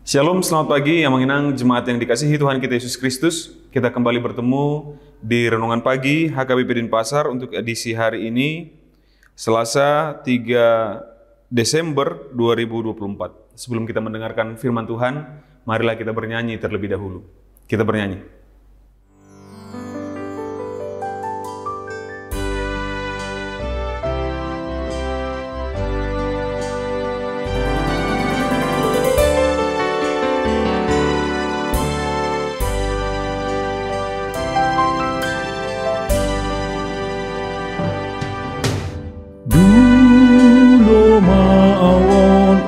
Shalom, selamat pagi yang menginang jemaat yang dikasihi Tuhan kita Yesus Kristus. Kita kembali bertemu di Renungan Pagi HKBP Denpasar untuk edisi hari ini, Selasa 3 Desember 2024. Sebelum kita mendengarkan firman Tuhan, marilah kita bernyanyi terlebih dahulu. Kita bernyanyi.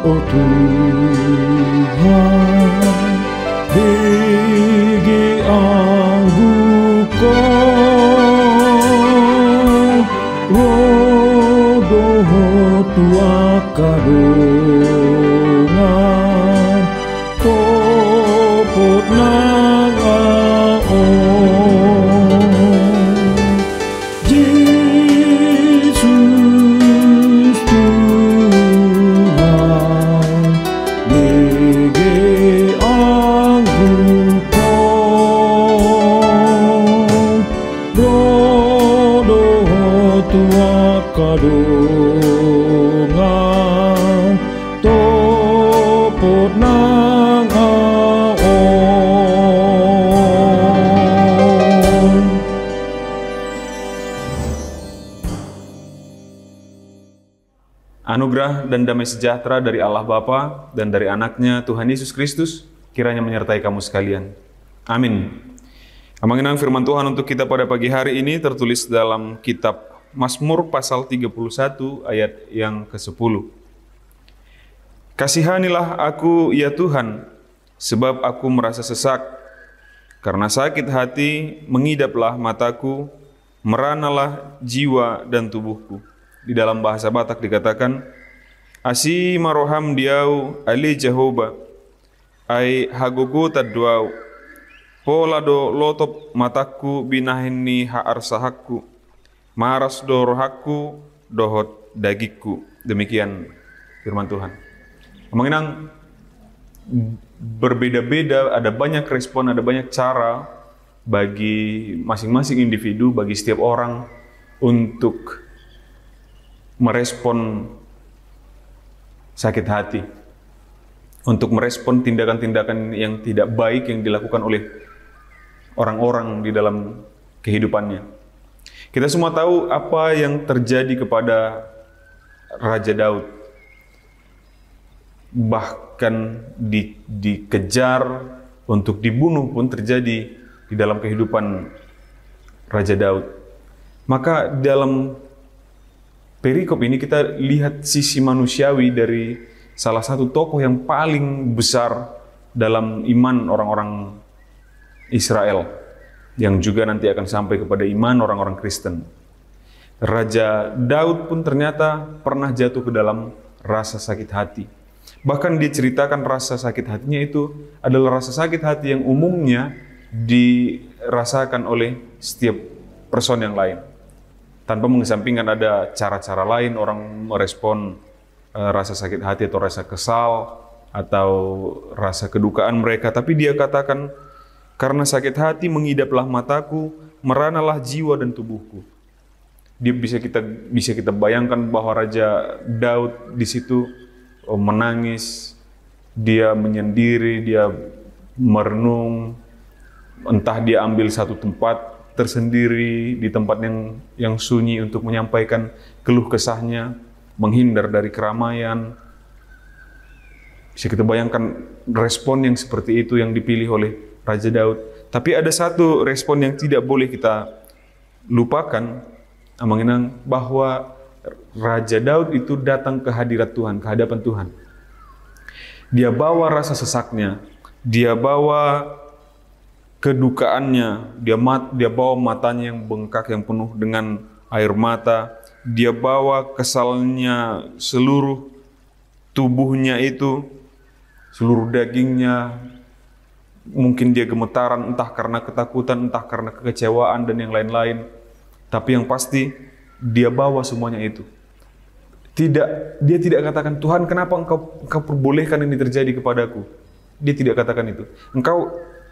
Oh Tuhan, bagi Engkau rodoh tua kadungan popot nangaon kadungan topot nang aon. Anugerah dan damai sejahtera dari Allah Bapa dan dari Anaknya Tuhan Yesus Kristus kiranya menyertai kamu sekalian. Amin. Mengenang firman Tuhan untuk kita pada pagi hari ini tertulis dalam kitab Mazmur pasal 31 ayat yang ke-10. Kasihanilah aku ya Tuhan, sebab aku merasa sesak. Karena sakit hati mengidaplah mataku, meranalah jiwa dan tubuhku. Di dalam bahasa Batak dikatakan, Asi maroham diau ali Jehovah, ai hagogo tadduau, polado lotop mataku binahini haarsahakku, maras dorohaku dohot dagiku. Demikian firman Tuhan. Mengenang berbeda-beda, ada banyak respon, ada banyak cara bagi masing-masing individu, bagi setiap orang untuk merespon sakit hati, untuk merespon tindakan-tindakan yang tidak baik yang dilakukan oleh orang-orang di dalam kehidupannya. Kita semua tahu apa yang terjadi kepada Raja Daud. Bahkan dikejar untuk dibunuh pun terjadi di dalam kehidupan Raja Daud. Maka dalam perikop ini kita lihat sisi manusiawi dari salah satu tokoh yang paling besar dalam iman orang-orang Israel, yang juga nanti akan sampai kepada iman orang-orang Kristen. Raja Daud pun ternyata pernah jatuh ke dalam rasa sakit hati. Bahkan diceritakan rasa sakit hatinya itu adalah rasa sakit hati yang umumnya dirasakan oleh setiap person yang lain. Tanpa mengesampingkan ada cara-cara lain orang merespon rasa sakit hati atau rasa kesal atau rasa kedukaan mereka. Tapi dia katakan, karena sakit hati mengidaplah mataku, meranalah jiwa dan tubuhku. Dia bisa kita bayangkan bahwa Raja Daud di situ menangis, dia menyendiri, dia merenung, entah dia ambil satu tempat tersendiri di tempat yang sunyi untuk menyampaikan keluh kesahnya, menghindar dari keramaian. Bisa kita bayangkan respon yang seperti itu yang dipilih oleh Raja Daud. Tapi ada satu respon yang tidak boleh kita lupakan, mengenang bahwa Raja Daud itu datang ke hadirat Tuhan, ke hadapan Tuhan. Dia bawa rasa sesaknya, dia bawa kedukaannya, dia bawa matanya yang bengkak, yang penuh dengan air mata, dia bawa kesalnya, seluruh tubuhnya itu, seluruh dagingnya, mungkin dia gemetaran, entah karena ketakutan, entah karena kekecewaan dan yang lain-lain. Tapi yang pasti, dia bawa semuanya itu. Dia tidak katakan, Tuhan kenapa engkau perbolehkan ini terjadi kepadaku? Dia tidak katakan itu.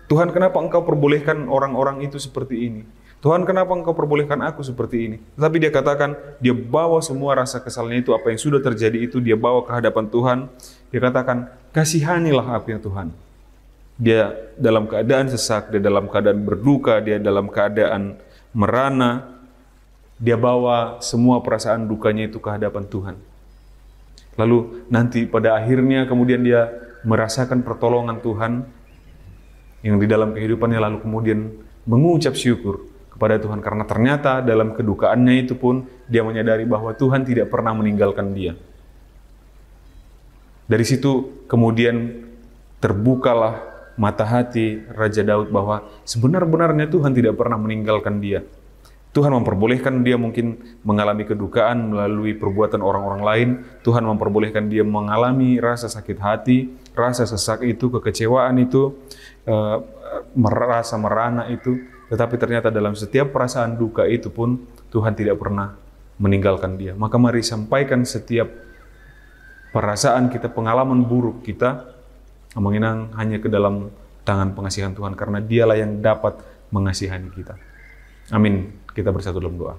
Tuhan, kenapa Engkau perbolehkan orang-orang itu seperti ini? Tuhan, kenapa Engkau perbolehkan aku seperti ini? Tetapi dia katakan, dia bawa semua rasa kesalnya itu, apa yang sudah terjadi itu, dia bawa ke hadapan Tuhan. Dia katakan, kasihanilah aku ya Tuhan. Dia dalam keadaan sesak, dia dalam keadaan berduka, dia dalam keadaan merana. Dia bawa semua perasaan dukanya itu ke hadapan Tuhan. Lalu nanti pada akhirnya kemudian dia merasakan pertolongan Tuhan yang di dalam kehidupannya, lalu kemudian mengucap syukur kepada Tuhan karena ternyata dalam kedukaannya itu pun dia menyadari bahwa Tuhan tidak pernah meninggalkan dia. Dari situ kemudian terbukalah mata hati Raja Daud bahwa sebenar-benarnya Tuhan tidak pernah meninggalkan dia. Tuhan memperbolehkan dia mungkin mengalami kedukaan melalui perbuatan orang-orang lain. Tuhan memperbolehkan dia mengalami rasa sakit hati, rasa sesak itu, kekecewaan itu, merasa merana itu. Tetapi ternyata dalam setiap perasaan duka itu pun Tuhan tidak pernah meninggalkan dia. Maka mari sampaikan setiap perasaan kita, pengalaman buruk kita, menginang hanya ke dalam tangan pengasihan Tuhan, karena dialah yang dapat mengasihani kita. Amin. Kita bersatu dalam doa.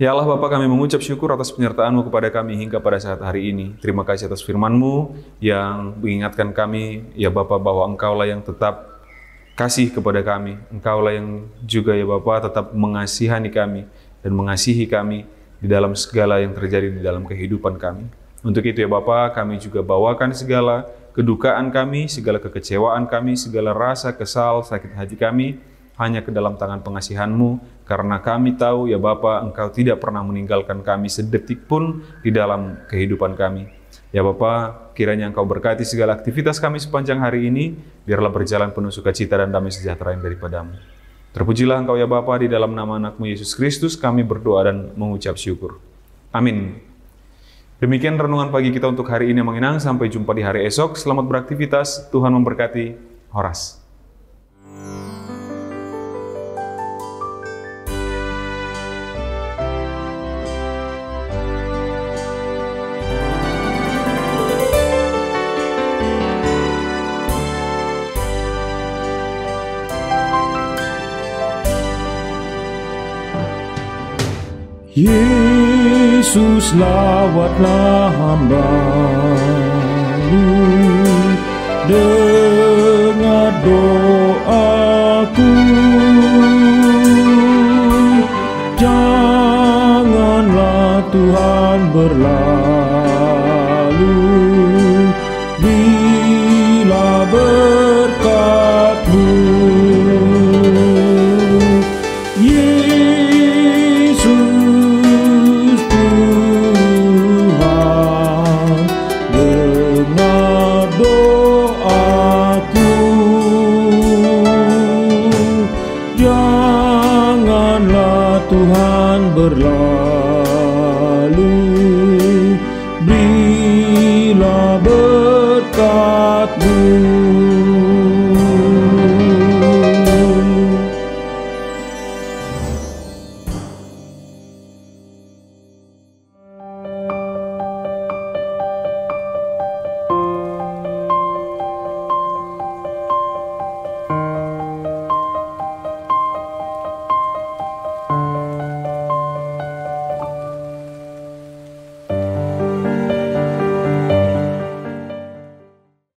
Ya Allah Bapa, kami mengucap syukur atas penyertaan-Mu kepada kami hingga pada saat hari ini. Terima kasih atas firman-Mu yang mengingatkan kami, ya Bapa, bahwa Engkaulah yang tetap kasih kepada kami. Engkaulah yang juga ya Bapa tetap mengasihani kami dan mengasihi kami di dalam segala yang terjadi di dalam kehidupan kami. Untuk itu ya Bapa, kami juga bawakan segala kedukaan kami, segala kekecewaan kami, segala rasa kesal, sakit hati kami hanya ke dalam tangan pengasihan-Mu, karena kami tahu ya Bapa, Engkau tidak pernah meninggalkan kami sedetik pun di dalam kehidupan kami. Ya Bapa, kiranya Engkau berkati segala aktivitas kami sepanjang hari ini, biarlah berjalan penuh sukacita dan damai sejahtera yang daripada-Mu. Terpujilah Engkau ya Bapa, di dalam nama anak-Mu Yesus Kristus kami berdoa dan mengucap syukur. Amin. Demikian renungan pagi kita untuk hari ini, menginang. Sampai jumpa di hari esok. Selamat beraktivitas. Tuhan memberkati. Horas. Yesus, lawatlah hamba-Mu, dengar doaku. Janganlah Tuhan berlalu